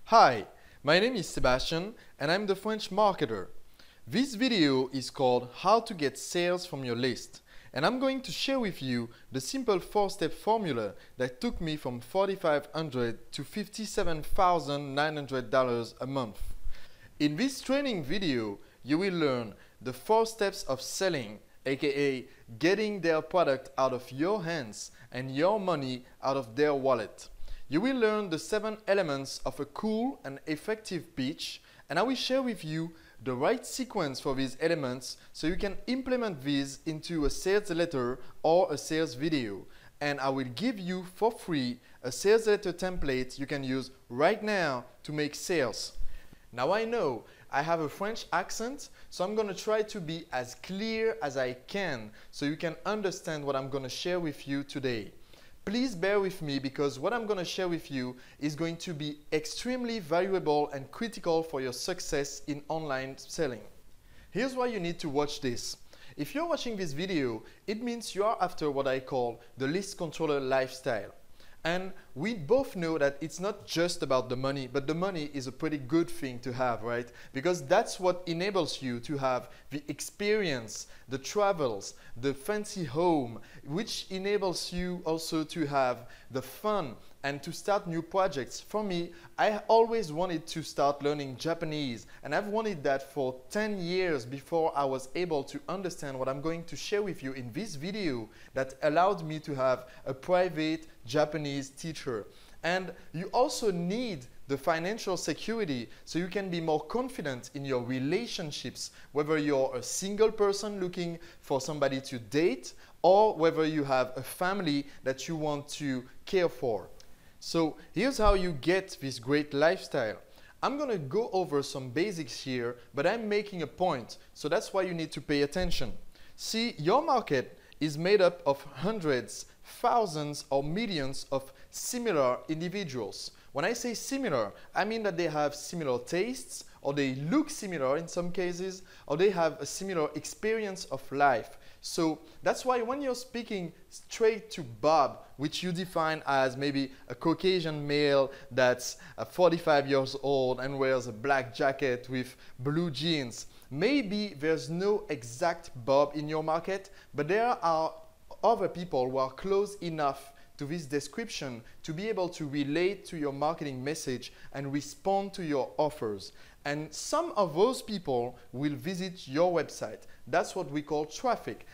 Hi, my name is Sebastian and I'm the French marketer. This video is called How to Get Sales from Your List, and I'm going to share with you the simple 4-step formula that took me from $4,500 to $57,900 a month. In this training video, you will learn the 4 steps of selling, aka getting their product out of your hands and your money out of their wallet. You will learn the 7 elements of a cool and effective pitch, and I will share with you the right sequence for these elements so you can implement these into a sales letter or a sales video. And I will give you for free a sales letter template you can use right now to make sales. Now I know I have a French accent, so I'm going to try to be as clear as I can so you can understand what I'm going to share with you today. Please bear with me because what I'm going to share with you is going to be extremely valuable and critical for your success in online selling. Here's why you need to watch this. If you're watching this video, it means you are after what I call the list controller lifestyle. And we both know that it's not just about the money, but the money is a pretty good thing to have, right? Because that's what enables you to have the experience, the travels, the fancy home, which enables you also to have the fun and to start new projects. For me, I always wanted to start learning Japanese, and I've wanted that for 10 years before I was able to understand what I'm going to share with you in this video that allowed me to have a private Japanese teacher. And you also need the financial security so you can be more confident in your relationships, whether you're a single person looking for somebody to date or whether you have a family that you want to care for. So here's how you get this great lifestyle. I'm going to go over some basics here, but I'm making a point, so that's why you need to pay attention. See, your market is made up of hundreds, thousands, or millions of similar individuals. When I say similar, I mean that they have similar tastes, or they look similar in some cases, or they have a similar experience of life. So that's why when you're speaking straight to Bob, which you define as maybe a Caucasian male that's 45 years old and wears a black jacket with blue jeans, maybe there's no exact Bob in your market, but there are other people who are close enough to this description to be able to relate to your marketing message and respond to your offers. And some of those people will visit your website. That's what we call traffic.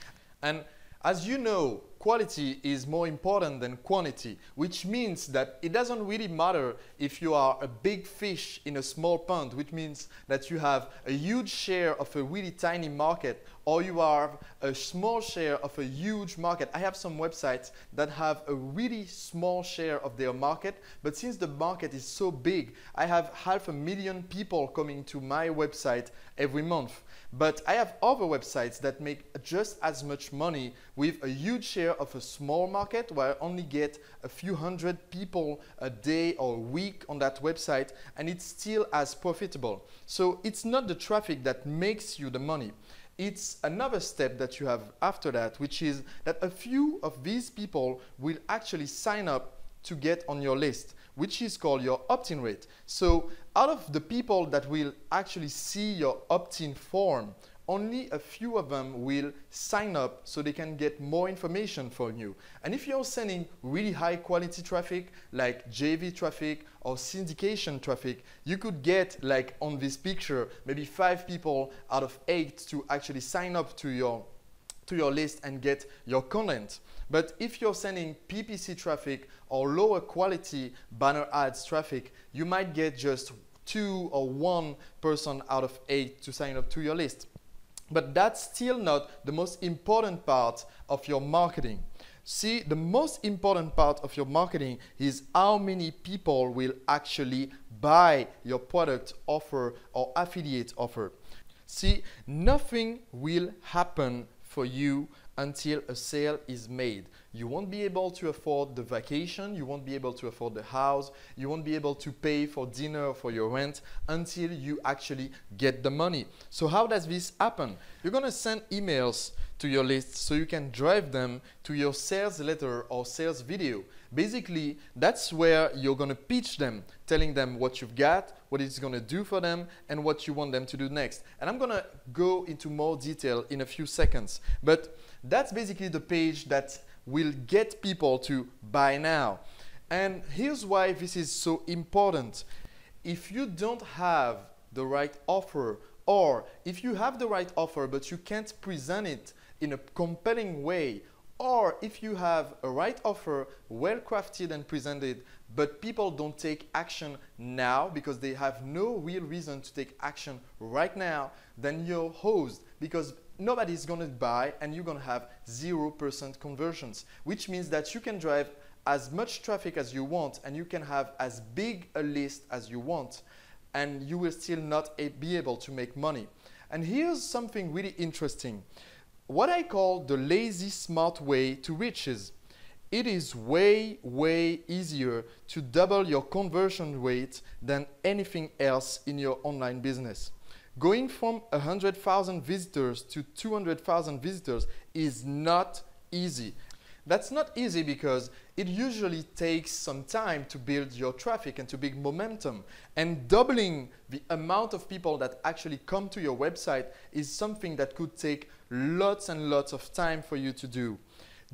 And as you know, quality is more important than quantity, which means that it doesn't really matter if you are a big fish in a small pond, which means that you have a huge share of a really tiny market, or you have a small share of a huge market. I have some websites that have a really small share of their market, but since the market is so big, I have 500,000 people coming to my website every month. But I have other websites that make just as much money with a huge share of a small market where I only get a few hundred people a day or a week on that website, and it's still as profitable. So it's not the traffic that makes you the money. It's another step that you have after that, which is that a few of these people will actually sign up to get on your list, which is called your opt-in rate. So out of the people that will actually see your opt-in form, only a few of them will sign up so they can get more information from you. And if you're sending really high quality traffic like JV traffic or syndication traffic, you could get, like on this picture, maybe 5 people out of 8 to actually sign up to your list and get your content. But if you're sending PPC traffic or lower quality banner ads traffic, you might get just 2 or 1 person out of 8 to sign up to your list. But that's still not the most important part of your marketing. See, the most important part of your marketing is how many people will actually buy your product offer or affiliate offer. See, nothing will happen for you until a sale is made. You won't be able to afford the vacation, you won't be able to afford the house, you won't be able to pay for dinner or for your rent until you actually get the money. So how does this happen? You're going to send emails to your list so you can drive them to your sales letter or sales video. Basically, that's where you're going to pitch them, telling them what you've got, what it's going to do for them, and what you want them to do next. And I'm going to go into more detail in a few seconds. But that's basically the page that will get people to buy now. And here's why this is so important. If you don't have the right offer, or if you have the right offer but you can't present it in a compelling way, or if you have a right offer, well crafted and presented, but people don't take action now because they have no real reason to take action right now, then you're hosed, because nobody's going to buy and you're going to have 0% conversions, which means that you can drive as much traffic as you want and you can have as big a list as you want, and you will still not be able to make money. And here's something really interesting. What I call the lazy smart way to riches. It is way easier to double your conversion rate than anything else in your online business. Going from 100,000 visitors to 200,000 visitors is not easy. That's not easy because it usually takes some time to build your traffic and to build momentum. And doubling the amount of people that actually come to your website is something that could take lots and lots of time for you to do.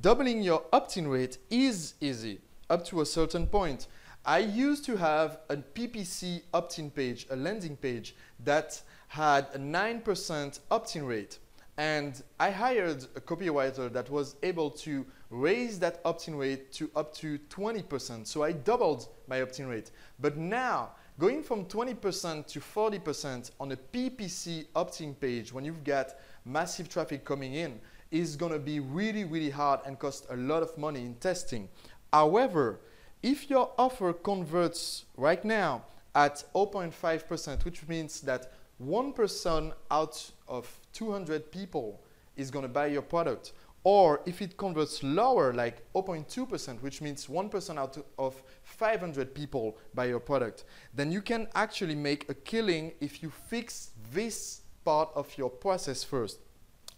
Doubling your opt-in rate is easy up to a certain point. I used to have a PPC opt-in page, a landing page that had a 9% opt-in rate. And I hired a copywriter that was able to raise that opt-in rate to up to 20%. So I doubled my opt-in rate. But now, going from 20% to 40% on a PPC opt-in page when you've got massive traffic coming in is going to be really hard and cost a lot of money in testing. However, if your offer converts right now at 0.5%, which means that 1% out of 200 people is going to buy your product, or if it converts lower, like 0.2%, which means 1% out of 500 people buy your product, then you can actually make a killing if you fix this part of your process first.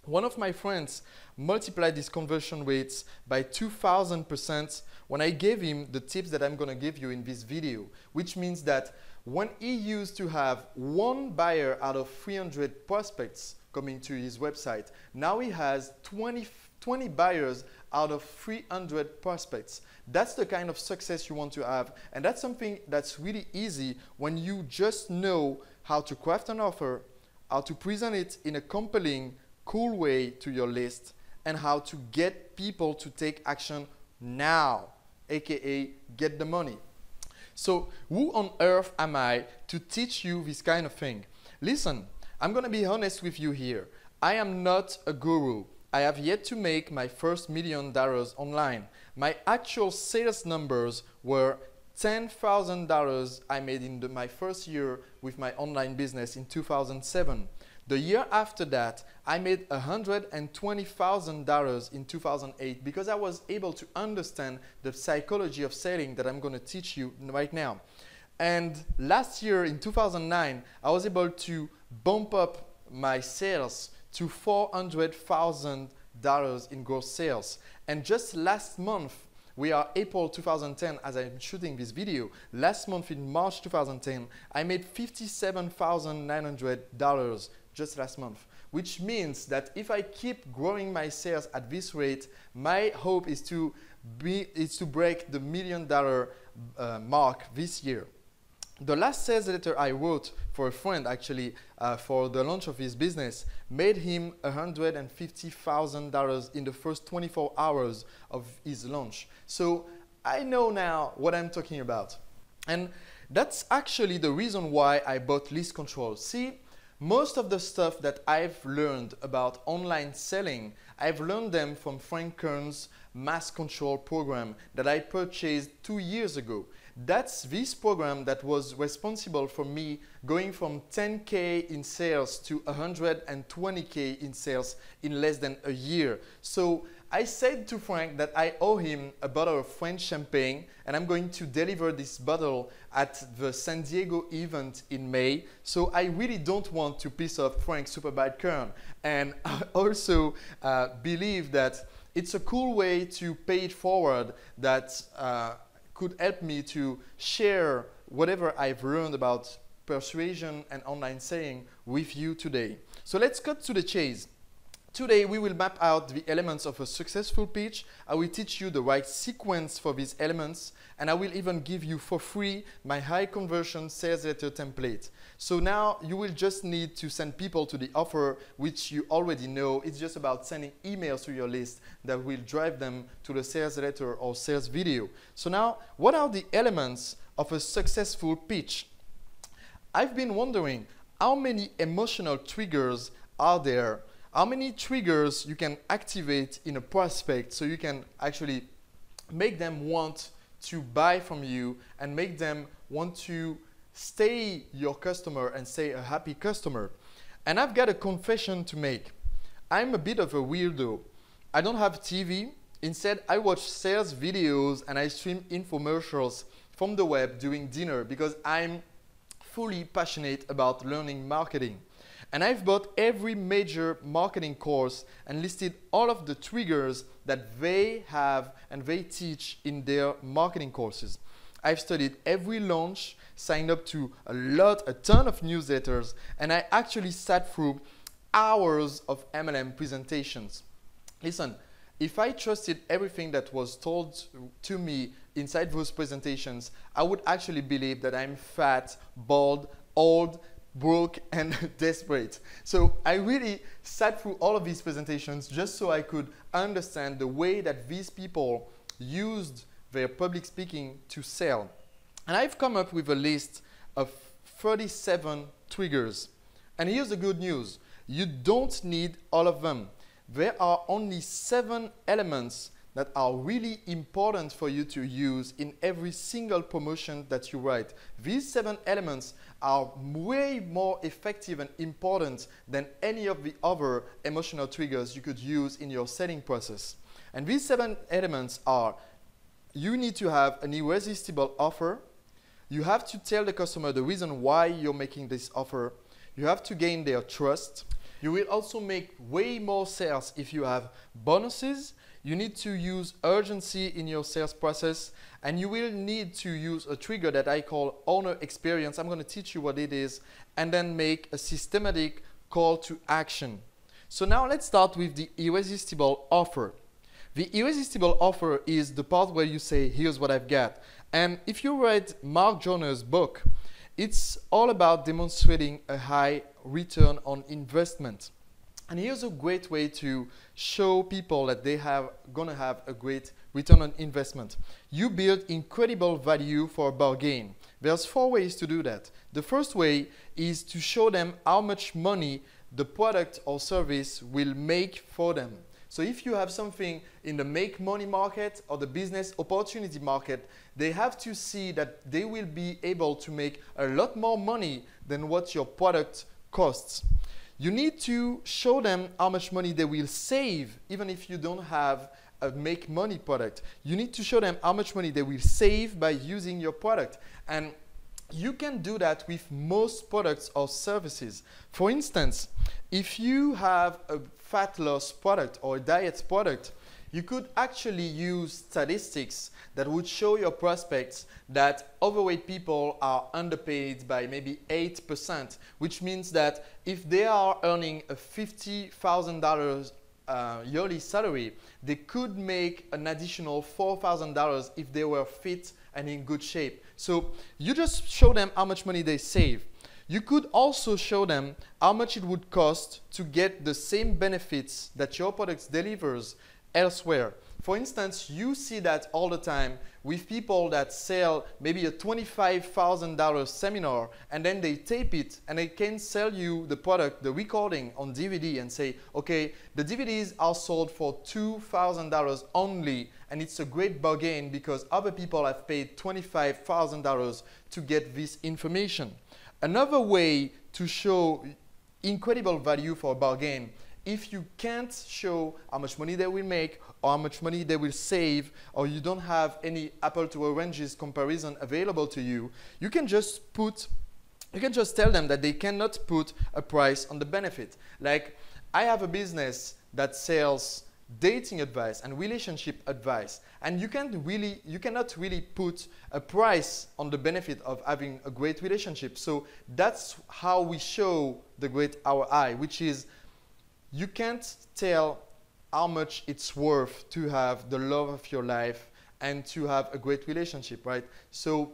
One of my friends multiplied his conversion rates by 2,000% when I gave him the tips that I'm going to give you in this video, which means that when he used to have one buyer out of 300 prospects coming to his website, now he has 20 buyers out of 300 prospects. That's the kind of success you want to have, and that's something that's really easy when you just know how to craft an offer, how to present it in a compelling, cool way to your list, and how to get people to take action now, aka get the money. So who on earth am I to teach you this kind of thing? Listen, I'm going to be honest with you here. I am not a guru. I have yet to make my first $1 million online. My actual sales numbers were $10,000 I made in my first year with my online business in 2007. The year after that, I made $120,000 in 2008 because I was able to understand the psychology of selling that I'm going to teach you right now. And last year in 2009, I was able to bump up my sales to $400,000 in gross sales. And just last month, we are April 2010 as I'm shooting this video. Last month in March 2010, I made $57,900 just last month, which means that if I keep growing my sales at this rate, my hope is to break the $1 million mark this year. The last sales letter I wrote for a friend actually for the launch of his business made him $150,000 in the first 24 hours of his launch. So I know now what I'm talking about. And that's actually the reason why I bought List Control. See, most of the stuff that I've learned about online selling, I've learned them from Frank Kern's Mass Control program that I purchased 2 years ago. That's this program that was responsible for me going from 10K in sales to 120K in sales in less than a year. So I said to Frank that I owe him a bottle of French champagne, and I'm going to deliver this bottle at the San Diego event in May. So I really don't want to piss off Frank Superbad Kern. And I also believe that it's a cool way to pay it forward that could help me to share whatever I've learned about persuasion and online selling with you today. So let's cut to the chase. Today we will map out the elements of a successful pitch. I will teach you the right sequence for these elements, and I will even give you for free my high conversion sales letter template. So now you will just need to send people to the offer, which you already know. It's just about sending emails to your list that will drive them to the sales letter or sales video. So now, what are the elements of a successful pitch? I've been wondering how many emotional triggers are there. How many triggers you can activate in a prospect so you can actually make them want to buy from you and make them want to stay your customer and stay a happy customer. And I've got a confession to make. I'm a bit of a weirdo. I don't have TV. Instead, I watch sales videos and I stream infomercials from the web during dinner because I'm fully passionate about learning marketing. And I've bought every major marketing course and listed all of the triggers that they have and they teach in their marketing courses. I've studied every launch, signed up to a ton of newsletters, and I actually sat through hours of MLM presentations. Listen, if I trusted everything that was told to me inside those presentations, I would actually believe that I'm fat, bald, old, broke and desperate. So I really sat through all of these presentations just so I could understand the way that these people used their public speaking to sell. And I've come up with a list of 37 triggers. And here's the good news. You don't need all of them. There are only 7 elements that are really important for you to use in every single promotion that you write. These 7 elements are way more effective and important than any of the other emotional triggers you could use in your selling process. And these 7 elements are: you need to have an irresistible offer. You have to tell the customer the reason why you're making this offer. You have to gain their trust. You will also make way more sales if you have bonuses. You need to use urgency in your sales process, and you will need to use a trigger that I call owner experience. I'm going to teach you what it is, and then make a systematic call to action. So now let's start with the irresistible offer. The irresistible offer is the part where you say, here's what I've got. And if you read Mark Joner's book, it's all about demonstrating a high return on investment. And here's a great way to show people that they are gonna have a great return on investment. You build incredible value for a bargain. There's 4 ways to do that. The first way is to show them how much money the product or service will make for them. So if you have something in the make money market or the business opportunity market, they have to see that they will be able to make a lot more money than what your product costs. You need to show them how much money they will save, even if you don't have a make money product. You need to show them how much money they will save by using your product. And you can do that with most products or services. For instance, if you have a fat loss product or a diet product, you could actually use statistics that would show your prospects that overweight people are underpaid by maybe 8%, which means that if they are earning a $50,000 yearly salary, they could make an additional $4,000 if they were fit and in good shape. So you just show them how much money they save. You could also show them how much it would cost to get the same benefits that your product delivers elsewhere. For instance, you see that all the time with people that sell maybe a $25,000 seminar, and then they tape it and they can sell you the product, the recording on DVD, and say, okay, the DVDs are sold for $2,000 only, and it's a great bargain because other people have paid $25,000 to get this information. Another way to show incredible value for a bargain, if you can't show how much money they will make or how much money they will save, or you don't have any apple to oranges comparison available to you, you can just tell them that they cannot put a price on the benefit. Like, I have a business that sells dating advice and relationship advice. And you cannot really put a price on the benefit of having a great relationship. So that's how we show the great ROI, which is you can't tell how much it's worth to have the love of your life and to have a great relationship, right? So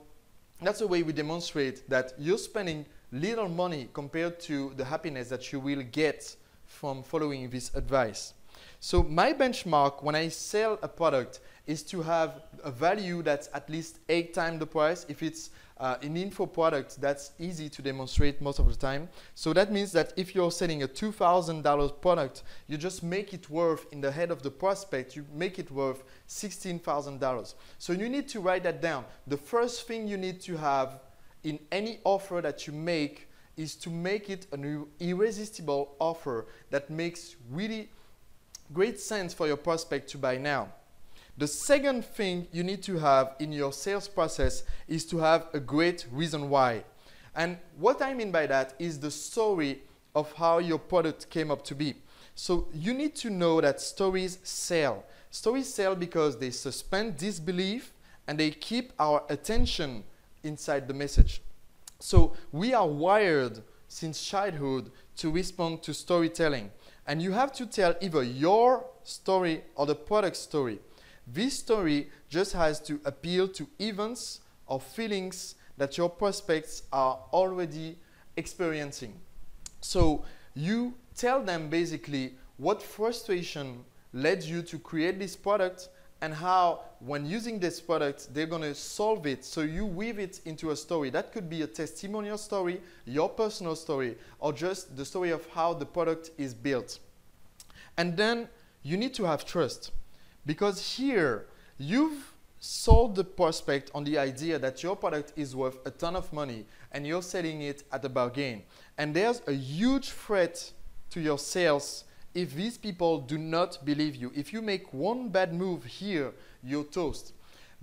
that's the way we demonstrate that you're spending little money compared to the happiness that you will get from following this advice. So my benchmark when I sell a product is to have a value that's at least 8 times the price. If it's an info product, that's easy to demonstrate most of the time. So that means that if you're selling a $2,000 product, you just make it worth, in the head of the prospect, you make it worth $16,000. So you need to write that down. The first thing you need to have in any offer that you make is to make it an irresistible offer that makes really great sense for your prospect to buy now. The second thing you need to have in your sales process is to have a great reason why. And what I mean by that is the story of how your product came up to be. So you need to know that stories sell. Stories sell because they suspend disbelief and they keep our attention inside the message. So we are wired since childhood to respond to storytelling. And you have to tell either your story or the product story. This story just has to appeal to events or feelings that your prospects are already experiencing. So you tell them basically what frustration led you to create this product and how, when using this product, they're going to solve it. So you weave it into a story. That could be a testimonial story, your personal story, or just the story of how the product is built. And then you need to have trust, because here you've sold the prospect on the idea that your product is worth a ton of money and you're selling it at a bargain. And there's a huge threat to your sales if these people do not believe you. If you make one bad move here, you're toast.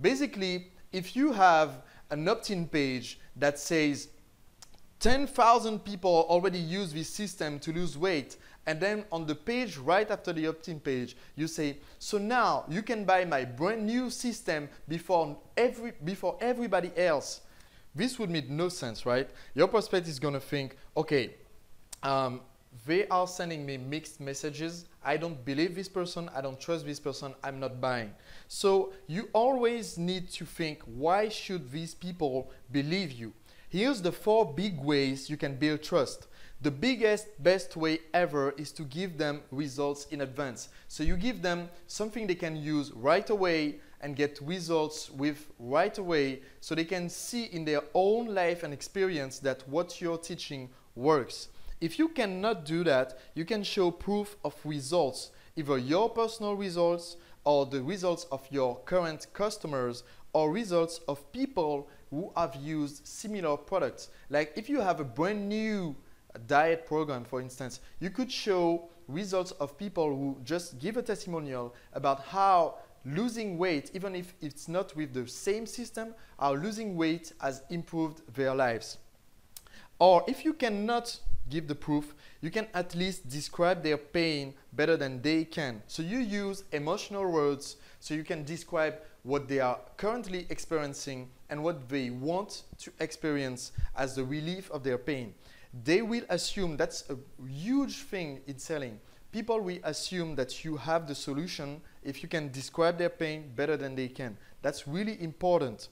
Basically, if you have an opt-in page that says 10,000 people already use this system to lose weight, and then on the page right after the opt-in page, you say, so now you can buy my brand new system before everybody else. This would make no sense, right? Your prospect is going to think, okay, they are sending me mixed messages. I don't believe this person. I don't trust this person. I'm not buying. So you always need to think, why should these people believe you? Here's the 4 big ways you can build trust. The biggest, best way ever is to give them results in advance. So you give them something they can use right away and get results with right away, so they can see in their own life and experience that what you're teaching works. If you cannot do that, you can show proof of results, either your personal results or the results of your current customers or results of people who have used similar products. Like if you have a brand new diet program, for instance, you could show results of people who just give a testimonial about how losing weight, even if it's not with the same system, how losing weight has improved their lives. Or if you cannot give the proof, you can at least describe their pain better than they can. So you use emotional words so you can describe what they are currently experiencing and what they want to experience as the relief of their pain. They will assume, that's a huge thing in selling. People will assume that you have the solution if you can describe their pain better than they can. That's really important.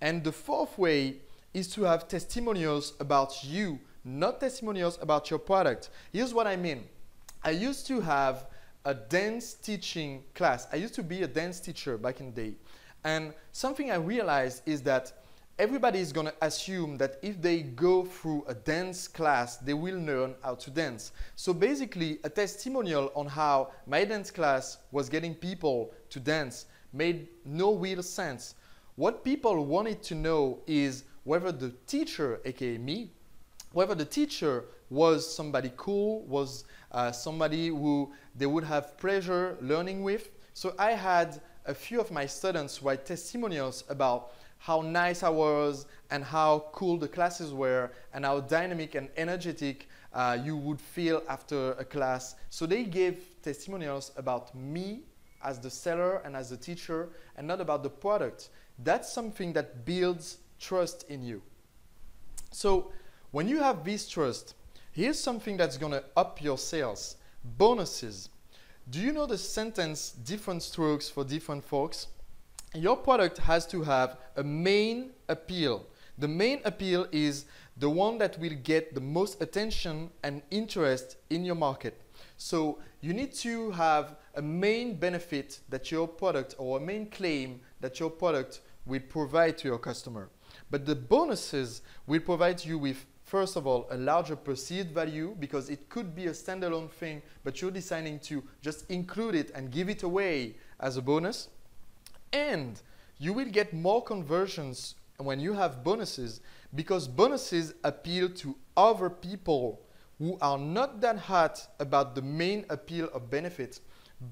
And the 4th way is to have testimonials about you, not testimonials about your product. Here's what I mean. I used to have a dance teaching class. I used to be a dance teacher back in the day. And something I realized is that everybody is going to assume that if they go through a dance class, they will learn how to dance. So basically, a testimonial on how my dance class was getting people to dance made no real sense. What people wanted to know is whether the teacher, aka me, whether the teacher was somebody cool, was somebody who they would have pleasure learning with. So I had a few of my students write testimonials about how nice I was and how cool the classes were and how dynamic and energetic you would feel after a class. So they gave testimonials about me as the seller and as the teacher, and not about the product. That's something that builds trust in you. So when you have this trust, here's something that's gonna up your sales. Bonuses. Do you know the sentence, different strokes for different folks? Your product has to have a main appeal. The main appeal is the one that will get the most attention and interest in your market. So you need to have a main benefit that your product, or a main claim that your product will provide to your customer. But the bonuses will provide you with, first of all, a larger perceived value, because it could be a standalone thing, but you're deciding to just include it and give it away as a bonus. And you will get more conversions when you have bonuses, because bonuses appeal to other people who are not that hot about the main appeal of benefit,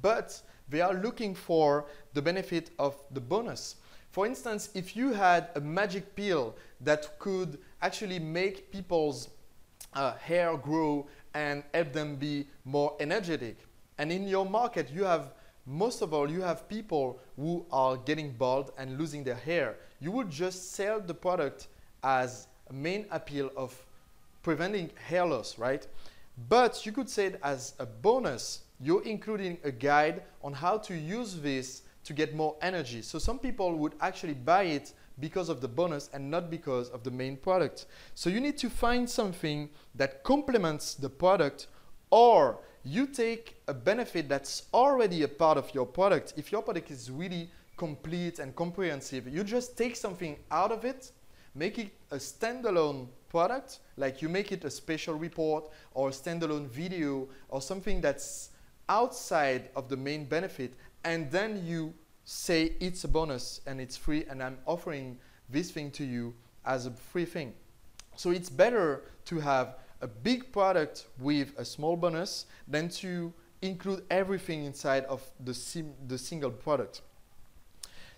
but they are looking for the benefit of the bonus. For instance, if you had a magic pill that could actually make people's hair grow and help them be more energetic, and in your market you have, most of all, you have people who are getting bald and losing their hair, you would just sell the product as a main appeal of preventing hair loss, right? But you could say it as a bonus. You're including a guide on how to use this to get more energy. So some people would actually buy it because of the bonus and not because of the main product. So you need to find something that complements the product, or you take a benefit that's already a part of your product. If your product is really complete and comprehensive, you just take something out of it, make it a standalone product, like you make it a special report or a standalone video or something that's outside of the main benefit, and then you say it's a bonus and it's free, and I'm offering this thing to you as a free thing. So it's better to have a big product with a small bonus than to include everything inside of the single product.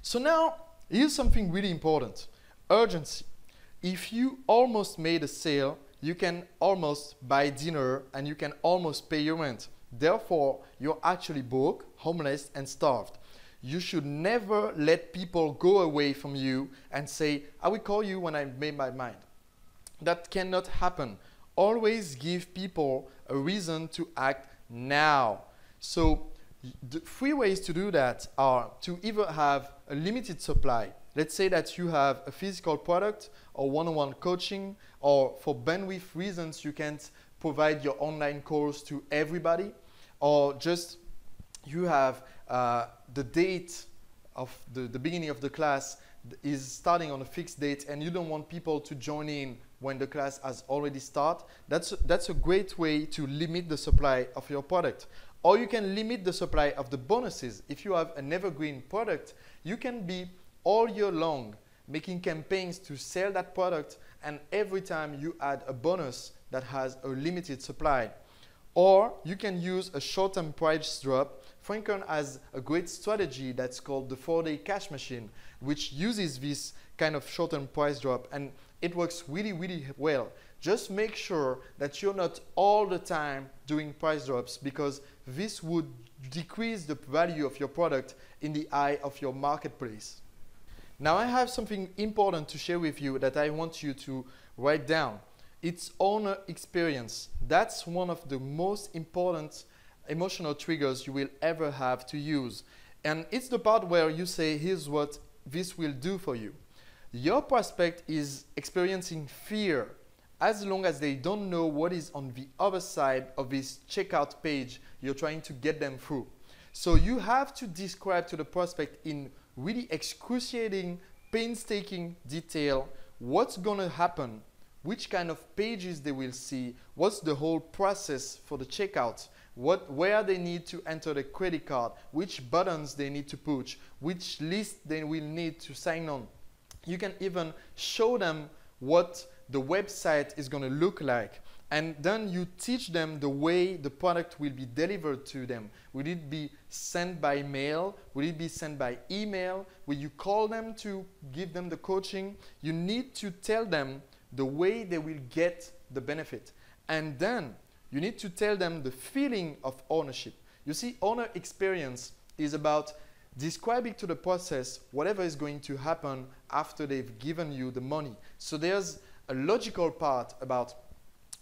So now, here's something really important. Urgency. If you almost made a sale, you can almost buy dinner and you can almost pay your rent. Therefore, you're actually broke, homeless, and starved. You should never let people go away from you and say, I will call you when I made my mind. That cannot happen. Always give people a reason to act now. So the 3 ways to do that are to either have a limited supply. Let's say that you have a physical product or one-on-one coaching, or for bandwidth reasons you can't provide your online course to everybody, or just you have the date of the beginning of the class is starting on a fixed date and you don't want people to join in when the class has already started. That's a great way to limit the supply of your product. Or you can limit the supply of the bonuses. If you have an evergreen product, you can be all year long making campaigns to sell that product, and every time you add a bonus that has a limited supply. Or you can use a short-term price drop. Franklin has a great strategy that's called the 4-day cash machine, which uses this kind of short-term price drop, and it works really, really well. Just make sure that you're not all the time doing price drops, because this would decrease the value of your product in the eye of your marketplace. Now I have something important to share with you that I want you to write down. It's owner experience. That's one of the most important emotional triggers you will ever have to use. And it's the part where you say, here's what this will do for you. Your prospect is experiencing fear as long as they don't know what is on the other side of this checkout page you're trying to get them through. So you have to describe to the prospect in really excruciating, painstaking detail what's going to happen, which kind of pages they will see, what's the whole process for the checkout, where they need to enter the credit card, which buttons they need to push, which list they will need to sign on. You can even show them what the website is going to look like. And then you teach them the way the product will be delivered to them. Will it be sent by mail? Will it be sent by email? Will you call them to give them the coaching? You need to tell them the way they will get the benefit. And then you need to tell them the feeling of ownership. You see, owner experience is about describing to the process whatever is going to happen after they've given you the money. So there's a logical part about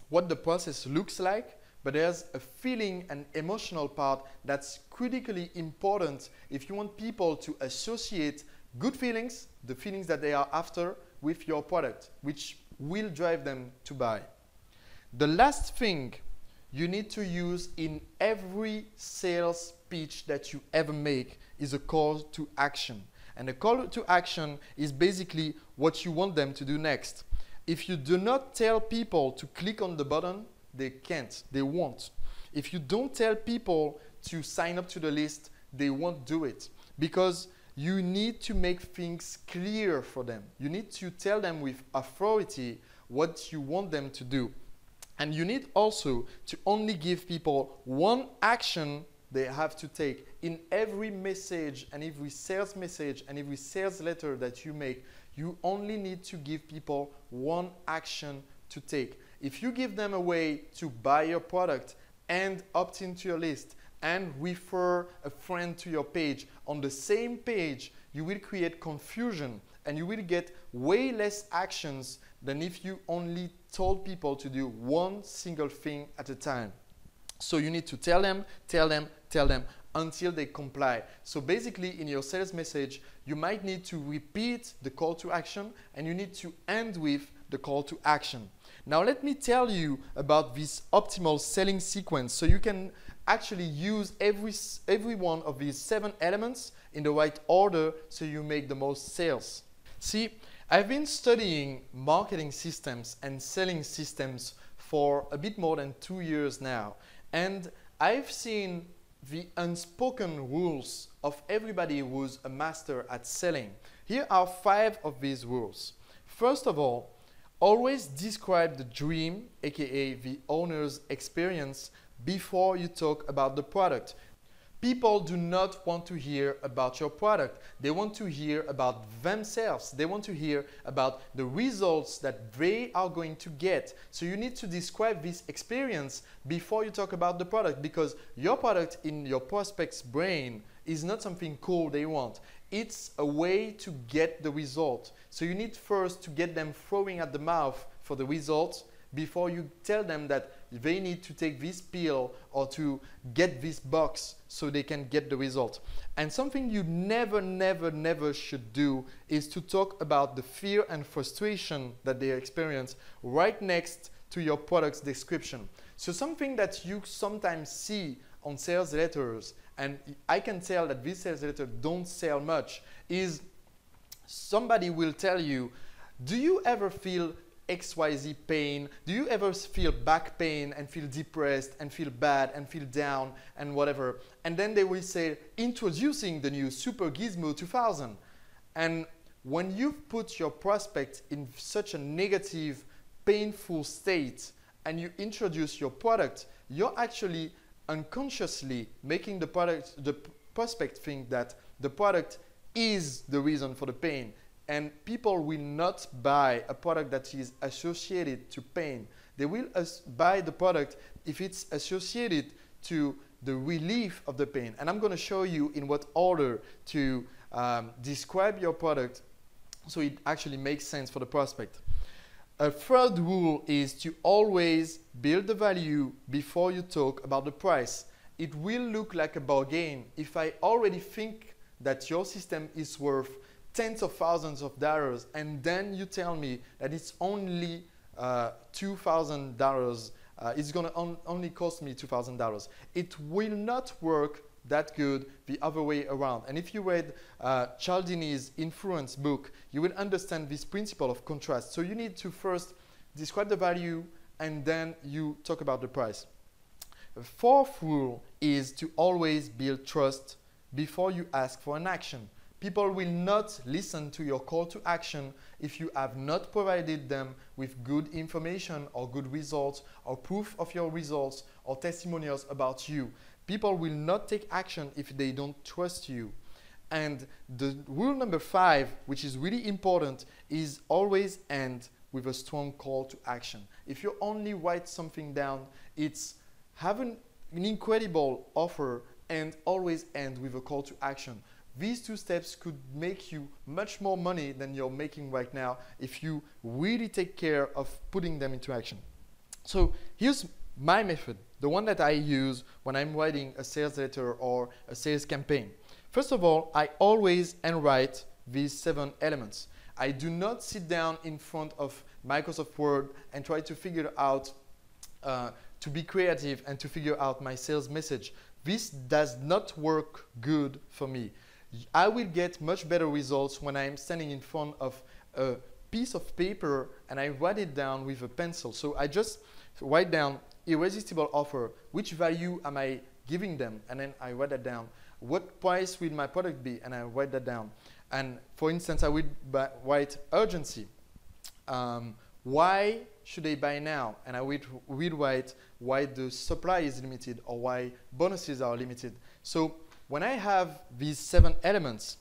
what the process looks like, but there's a feeling and emotional part that's critically important if you want people to associate good feelings, the feelings that they are after, with your product, which will drive them to buy. The last thing you need to use in every sales pitch that you ever make is a call to action. And the call to action is basically what you want them to do next. If you do not tell people to click on the button, they can't, they won't. If you don't tell people to sign up to the list, they won't do it. Because you need to make things clear for them. You need to tell them with authority what you want them to do. And you need also to only give people one action they have to take in every message and every sales message and every sales letter that you make. You only need to give people one action to take. If you give them a way to buy your product and opt into your list and refer a friend to your page on the same page, you will create confusion and you will get way less actions than if you only told people to do one single thing at a time. So you need to tell them until they comply. So basically in your sales message, you might need to repeat the call to action and you need to end with the call to action. Now let me tell you about this optimal selling sequence so you can actually use every one of these 7 elements in the right order so you make the most sales. See, I've been studying marketing systems and selling systems for a bit more than 2 years now. And I've seen the unspoken rules of everybody who's a master at selling. Here are 5 of these rules. First of all, always describe the dream, aka the owner's experience, before you talk about the product. People do not want to hear about your product. They want to hear about themselves. They want to hear about the results that they are going to get. So you need to describe this experience before you talk about the product, because your product in your prospect's brain is not something cool they want. It's a way to get the result. So you need first to get them throwing at the mouth for the results before you tell them that they need to take this pill or to get this box so they can get the result. And something you never should do is to talk about the fear and frustration that they experience right next to your product's description. So something that you sometimes see on sales letters, and I can tell that these sales letters don't sell much, is somebody will tell you, do you ever feel XYZ pain? Do you ever feel back pain and feel depressed and feel bad and feel down and whatever? And then they will say, introducing the new Super Gizmo 2000. And when you put your prospect in such a negative, painful state and you introduce your product, you're actually unconsciously making the prospect think that the product is the reason for the pain. And people will not buy a product that is associated to pain. They will buy the product if it's associated to the relief of the pain. And I'm going to show you in what order to describe your product so it actually makes sense for the prospect. A third rule is to always build the value before you talk about the price. It will look like a bargain if I already think that your system is worth tens of thousands of dollars and then you tell me that it's only $2,000, it's going to only cost me $2,000. It will not work that good the other way around. And if you read Cialdini's Influence book, you will understand this principle of contrast. So you need to first describe the value and then you talk about the price. The fourth rule is to always build trust before you ask for an action. People will not listen to your call to action if you have not provided them with good information or good results or proof of your results or testimonials about you. People will not take action if they don't trust you. And the rule number 5, which is really important, is always end with a strong call to action. If you only write something down, it's have an incredible offer and always end with a call to action. These 2 steps could make you much more money than you're making right now if you really take care of putting them into action. So here's my method, the one that I use when I'm writing a sales letter or a sales campaign. First of all, I always write these 7 elements. I do not sit down in front of Microsoft Word and try to figure out, to be creative and to figure out my sales message. This does not work good for me. I will get much better results when I'm standing in front of a piece of paper and I write it down with a pencil. So I just write down irresistible offer, which value am I giving them, and then I write that down. What price will my product be, and I write that down. And for instance, I would write urgency. Why should they buy now? And I would write why the supply is limited or why bonuses are limited. So when I have these 7 elements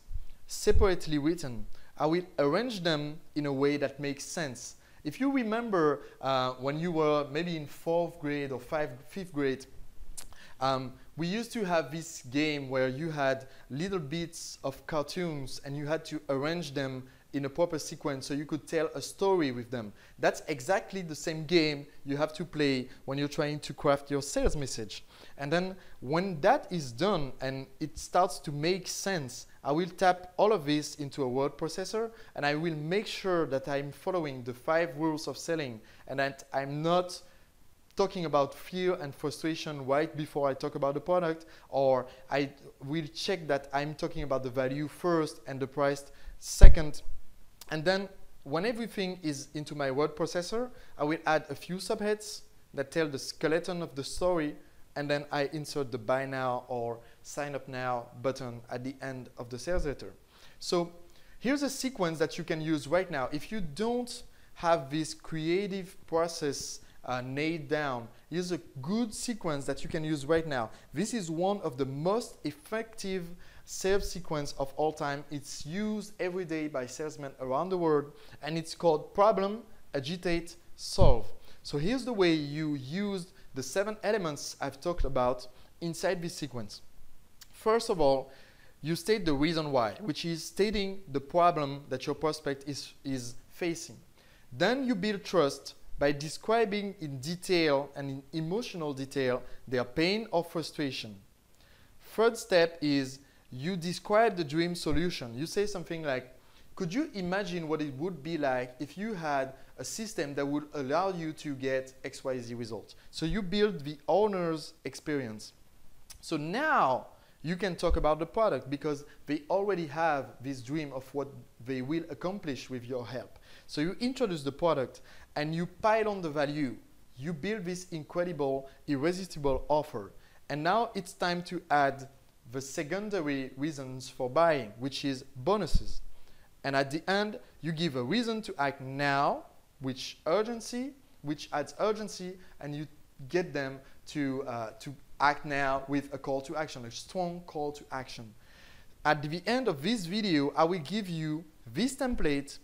separately written, I will arrange them in a way that makes sense. If you remember when you were maybe in 4th grade or 5th grade, we used to have this game where you had little bits of cartoons and you had to arrange them in a proper sequence so you could tell a story with them. That's exactly the same game you have to play when you're trying to craft your sales message. And then when that is done and it starts to make sense, I will tap all of this into a word processor and I will make sure that I'm following the 5 rules of selling and that I'm not talking about fear and frustration right before I talk about the product, or I will check that I'm talking about the value first and the price second. And then when everything is into my word processor, I will add a few subheads that tell the skeleton of the story, and then I insert the buy now or sign up now button at the end of the sales letter. So here's a sequence that you can use right now. If you don't have this creative process nailed down, here's a good sequence that you can use right now. This is one of the most effective sales sequence of all time. It's used every day by salesmen around the world, and it's called problem, agitate, solve. So here's the way you use the 7 elements I've talked about inside this sequence. First of all, you state the reason why, which is stating the problem that your prospect is facing. Then you build trust by describing in detail and in emotional detail their pain or frustration. Third step is you describe the dream solution. You say something like, could you imagine what it would be like if you had a system that would allow you to get XYZ results? So you build the owner's experience. So now you can talk about the product because they already have this dream of what they will accomplish with your help. So you introduce the product and you pile on the value. You build this incredible, irresistible offer. And now it's time to add the secondary reasons for buying, which is bonuses. And at the end, you give a reason to act now, which adds urgency, and you get them to act now with a call to action, a strong call to action. At the end of this video, I will give you this template,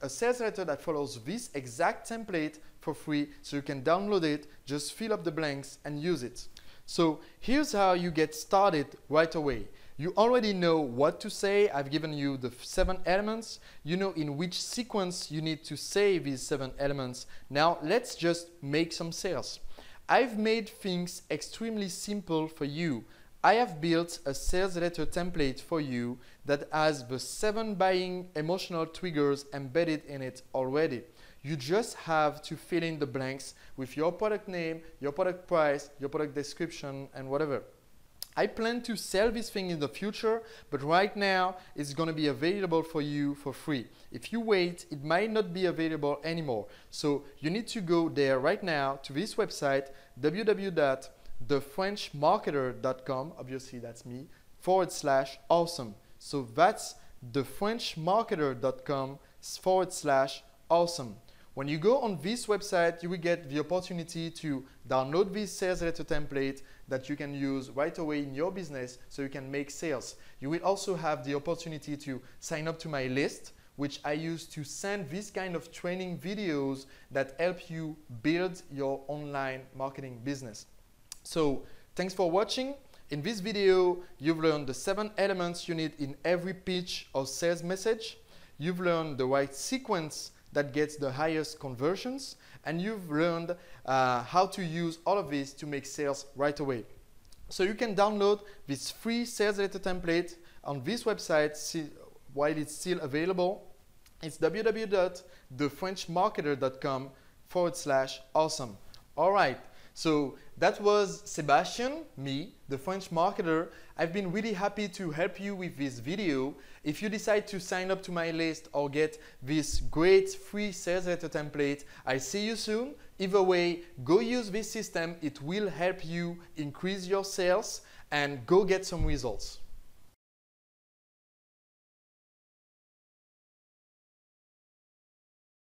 a sales letter that follows this exact template for free, so you can download it, just fill up the blanks and use it. So here's how you get started right away. You already know what to say. I've given you the 7 elements. You know in which sequence you need to say these 7 elements. Now let's just make some sales. I've made things extremely simple for you. I have built a sales letter template for you that has the 7 buying emotional triggers embedded in it already. You just have to fill in the blanks with your product name, your product price, your product description, and whatever. I plan to sell this thing in the future, but right now it's going to be available for you for free. If you wait, it might not be available anymore. So you need to go there right now to this website, www.thefrenchmarketer.com, obviously that's me, /awesome. So that's thefrenchmarketer.com/awesome. When you go on this website, you will get the opportunity to download this sales letter template that you can use right away in your business so you can make sales. You will also have the opportunity to sign up to my list, which I use to send this kind of training videos that help you build your online marketing business. So thanks for watching. In this video, you've learned the 7 elements you need in every pitch or sales message. You've learned the right sequence that gets the highest conversions, and you've learned how to use all of this to make sales right away. So you can download this free sales letter template on this website while it's still available. It's www.thefrenchmarketer.com/awesome. All right, so that was Sebastian, me, the French marketer. I've been really happy to help you with this video. If you decide to sign up to my list or get this great free sales letter template, I'll see you soon. Either way, go use this system. It will help you increase your sales and go get some results.